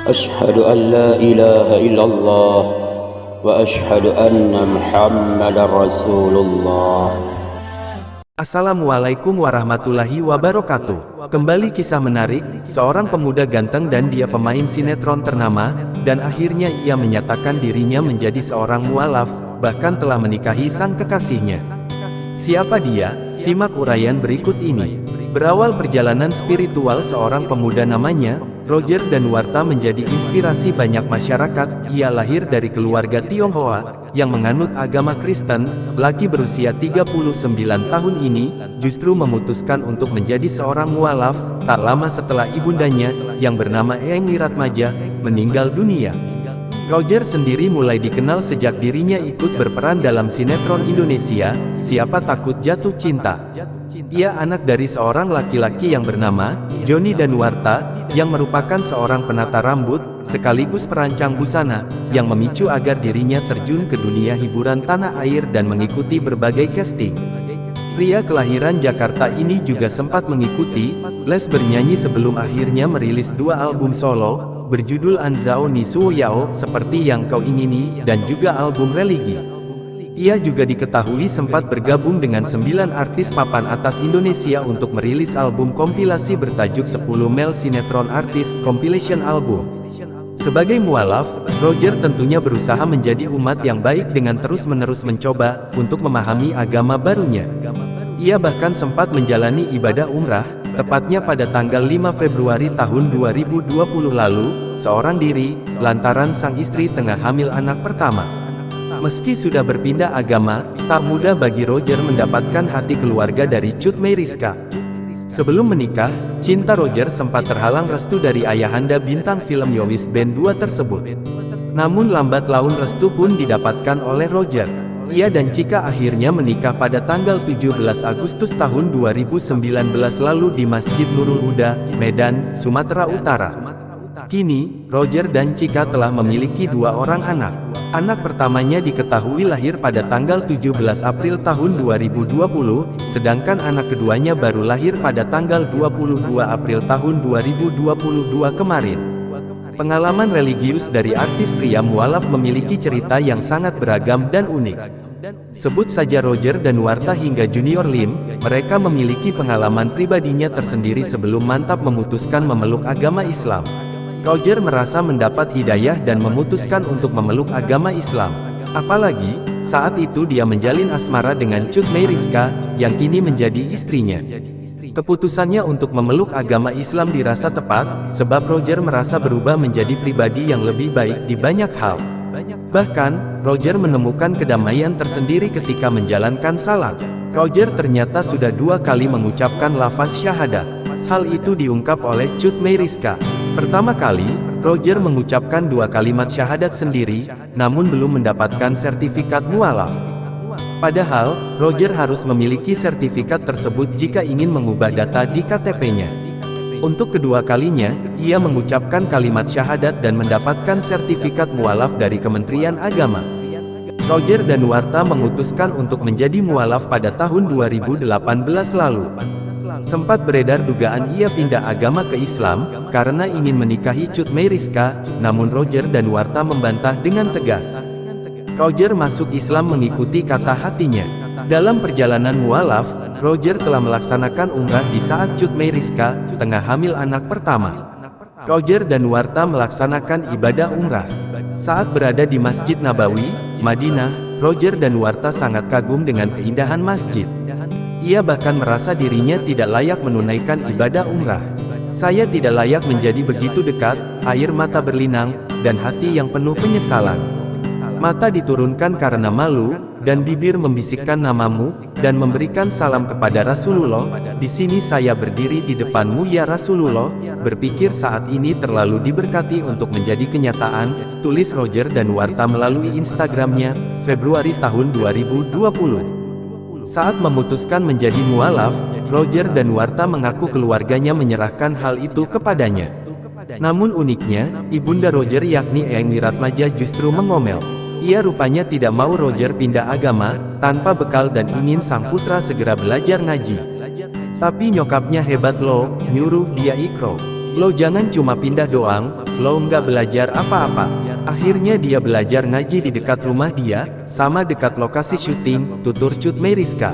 أشهد أن لا إله إلا الله وأشهد أن محمد رسول الله. Assalamualaikum warahmatullahi wabarakatuh. Kembali kisah menarik, seorang pemuda ganteng dan dia pemain sinetron ternama, dan akhirnya ia menyatakan dirinya menjadi seorang mualaf, bahkan telah menikahi sang kekasihnya. Siapa dia? Simak uraian berikut ini. Berawal perjalanan spiritual seorang pemuda namanya Roger Danuarta menjadi inspirasi banyak masyarakat. Ia lahir dari keluarga Tionghoa yang menganut agama Kristen. Laki berusia 39 tahun ini justru memutuskan untuk menjadi seorang mualaf tak lama setelah ibundanya yang bernama Eyang Wiratmaja meninggal dunia. Roger sendiri mulai dikenal sejak dirinya ikut berperan dalam sinetron Indonesia, Siapa Takut Jatuh Cinta. Ia anak dari seorang laki-laki yang bernama Johnny Danuarta, yang merupakan seorang penata rambut, sekaligus perancang busana, yang memicu agar dirinya terjun ke dunia hiburan tanah air dan mengikuti berbagai casting. Pria kelahiran Jakarta ini juga sempat mengikuti les bernyanyi sebelum akhirnya merilis 2 album solo, berjudul Anzao Ni Suo Yao, Seperti Yang Kau Ingini, dan juga album Religi. Ia juga diketahui sempat bergabung dengan 9 artis papan atas Indonesia untuk merilis album kompilasi bertajuk 10 Male Sinetron Artist Compilation Album. Sebagai mualaf, Roger tentunya berusaha menjadi umat yang baik dengan terus-menerus mencoba untuk memahami agama barunya. Ia bahkan sempat menjalani ibadah umrah, tepatnya pada tanggal 5 Februari tahun 2020 lalu, seorang diri, lantaran sang istri tengah hamil anak pertama. Meski sudah berpindah agama, tak mudah bagi Roger mendapatkan hati keluarga dari Cut Meyriska. Sebelum menikah, cinta Roger sempat terhalang restu dari ayahanda bintang film Yowis Band 2 tersebut. Namun lambat laun restu pun didapatkan oleh Roger. Ia dan Cika akhirnya menikah pada tanggal 17 Agustus tahun 2019 lalu di Masjid Nurul Huda, Medan, Sumatera Utara. Kini, Roger dan Cika telah memiliki 2 orang anak. Anak pertamanya diketahui lahir pada tanggal 17 April tahun 2020, sedangkan anak keduanya baru lahir pada tanggal 22 April tahun 2022 kemarin. Pengalaman religius dari artis pria mualaf memiliki cerita yang sangat beragam dan unik. Sebut saja Roger Danuarta hingga Junior Lim, mereka memiliki pengalaman pribadinya tersendiri sebelum mantap memutuskan memeluk agama Islam. Roger merasa mendapat hidayah dan memutuskan untuk memeluk agama Islam. Apalagi, saat itu dia menjalin asmara dengan Cut Meyriska, yang kini menjadi istrinya. Keputusannya untuk memeluk agama Islam dirasa tepat, sebab Roger merasa berubah menjadi pribadi yang lebih baik di banyak hal. Bahkan, Roger menemukan kedamaian tersendiri ketika menjalankan salat. Roger ternyata sudah 2 kali mengucapkan lafaz syahadat. Hal itu diungkap oleh Cut Meyriska. Pertama kali, Roger mengucapkan 2 kalimat syahadat sendiri, namun belum mendapatkan sertifikat mualaf. Padahal, Roger harus memiliki sertifikat tersebut jika ingin mengubah data di KTP-nya. Untuk kedua kalinya, ia mengucapkan kalimat syahadat dan mendapatkan sertifikat mualaf dari Kementerian Agama. Roger Danuarta memutuskan untuk menjadi mualaf pada tahun 2018 lalu. Sempat beredar dugaan ia pindah agama ke Islam, karena ingin menikahi Cut Meyriska, namun Roger Danuarta membantah dengan tegas. Roger masuk Islam mengikuti kata hatinya. Dalam perjalanan mualaf, Roger telah melaksanakan umrah di saat Cut Meyriska tengah hamil anak pertama. Roger Danuarta melaksanakan ibadah umrah. Saat berada di Masjid Nabawi, Madinah, Roger Danuarta sangat kagum dengan keindahan masjid. Ia bahkan merasa dirinya tidak layak menunaikan ibadah umrah. Saya tidak layak menjadi begitu dekat, air mata berlinang, dan hati yang penuh penyesalan. Mata diturunkan karena malu, dan bibir membisikkan namamu, dan memberikan salam kepada Rasulullah. Di sini saya berdiri di depanmu ya Rasulullah, berpikir saat ini terlalu diberkati untuk menjadi kenyataan, tulis Roger Danuarta melalui Instagramnya, Februari tahun 2020. Saat memutuskan menjadi mualaf, Roger Danuarta mengaku keluarganya menyerahkan hal itu kepadanya. Namun uniknya, ibunda Roger yakni Eyang Wiratmaja justru mengomel. Ia rupanya tidak mau Roger pindah agama, tanpa bekal dan ingin sang putra segera belajar ngaji. Tapi nyokapnya hebat loh, nyuruh dia ikro. Lo jangan cuma pindah doang, lo nggak belajar apa-apa. Akhirnya dia belajar ngaji di dekat rumah dia, sama dekat lokasi syuting, tutur Cut Meyriska.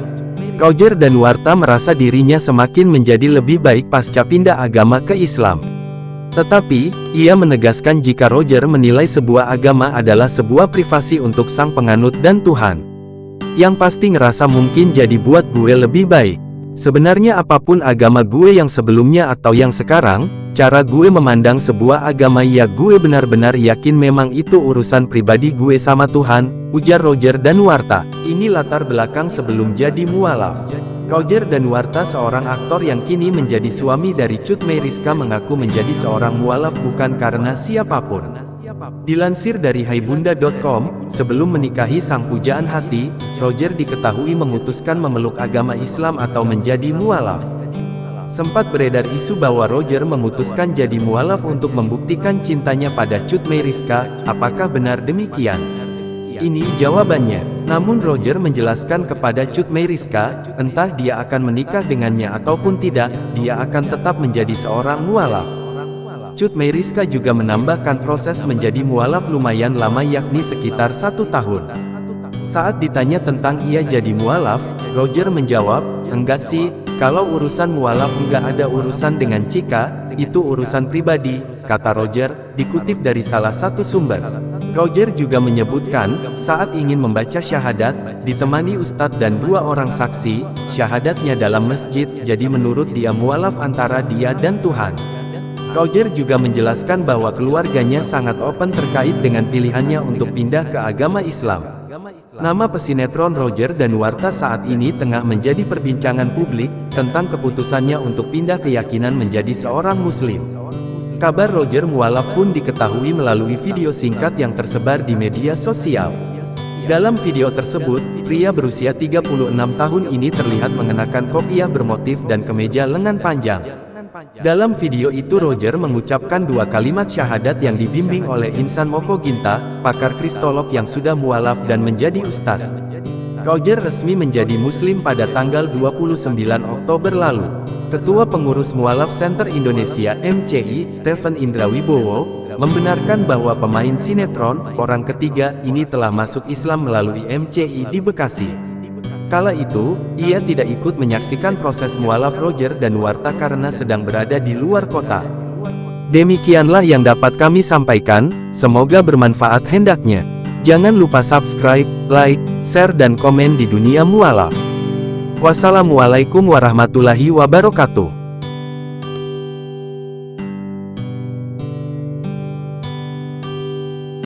Roger Danuarta merasa dirinya semakin menjadi lebih baik pasca pindah agama ke Islam. Tetapi, ia menegaskan jika Roger menilai sebuah agama adalah sebuah privasi untuk sang penganut dan Tuhan. Yang pasti ngerasa mungkin jadi buat gue lebih baik. Sebenarnya apapun agama gue yang sebelumnya atau yang sekarang, cara gue memandang sebuah agama ya gue benar-benar yakin memang itu urusan pribadi gue sama Tuhan, ujar Roger Danuarta. Ini latar belakang sebelum jadi mualaf. Roger Danuarta, seorang aktor yang kini menjadi suami dari Cut Meyriska, mengaku menjadi seorang mualaf bukan karena siapapun. Dilansir dari haibunda.com, sebelum menikahi sang pujaan hati, Roger diketahui memutuskan memeluk agama Islam atau menjadi mualaf. Sempat beredar isu bahwa Roger memutuskan jadi mualaf untuk membuktikan cintanya pada Cut Meyriska. Apakah benar demikian? Ini jawabannya. Namun Roger menjelaskan kepada Cut Meyriska, entah dia akan menikah dengannya ataupun tidak, dia akan tetap menjadi seorang mualaf. Cut Meyriska juga menambahkan proses menjadi mualaf lumayan lama, yakni sekitar 1 tahun. Saat ditanya tentang ia jadi mualaf, Roger menjawab, enggak sih, kalau urusan mualaf enggak ada urusan dengan Cika, itu urusan pribadi, kata Roger, dikutip dari salah satu sumber. Roger juga menyebutkan, saat ingin membaca syahadat, ditemani ustadz dan 2 orang saksi, syahadatnya dalam masjid, jadi menurut dia mualaf antara dia dan Tuhan. Roger juga menjelaskan bahwa keluarganya sangat open terkait dengan pilihannya untuk pindah ke agama Islam. Nama pesinetron Roger Danuarta saat ini tengah menjadi perbincangan publik, tentang keputusannya untuk pindah keyakinan menjadi seorang muslim. Kabar Roger mualaf pun diketahui melalui video singkat yang tersebar di media sosial. Dalam video tersebut, pria berusia 36 tahun ini terlihat mengenakan kopiah bermotif dan kemeja lengan panjang. Dalam video itu Roger mengucapkan 2 kalimat syahadat yang dibimbing oleh Insan Moko Ginta, pakar kristolog yang sudah mualaf dan menjadi ustaz. Roger resmi menjadi muslim pada tanggal 29 Oktober lalu. Ketua Pengurus Mualaf Center Indonesia MCI, Stephen Indra Wibowo, membenarkan bahwa pemain sinetron, Orang Ketiga, ini telah masuk Islam melalui MCI di Bekasi. Kala itu, ia tidak ikut menyaksikan proses mualaf Roger Danuarta karena sedang berada di luar kota. Demikianlah yang dapat kami sampaikan, semoga bermanfaat hendaknya. Jangan lupa subscribe, like, share dan komen di dunia mualaf. Wassalamualaikum warahmatullahi wabarakatuh.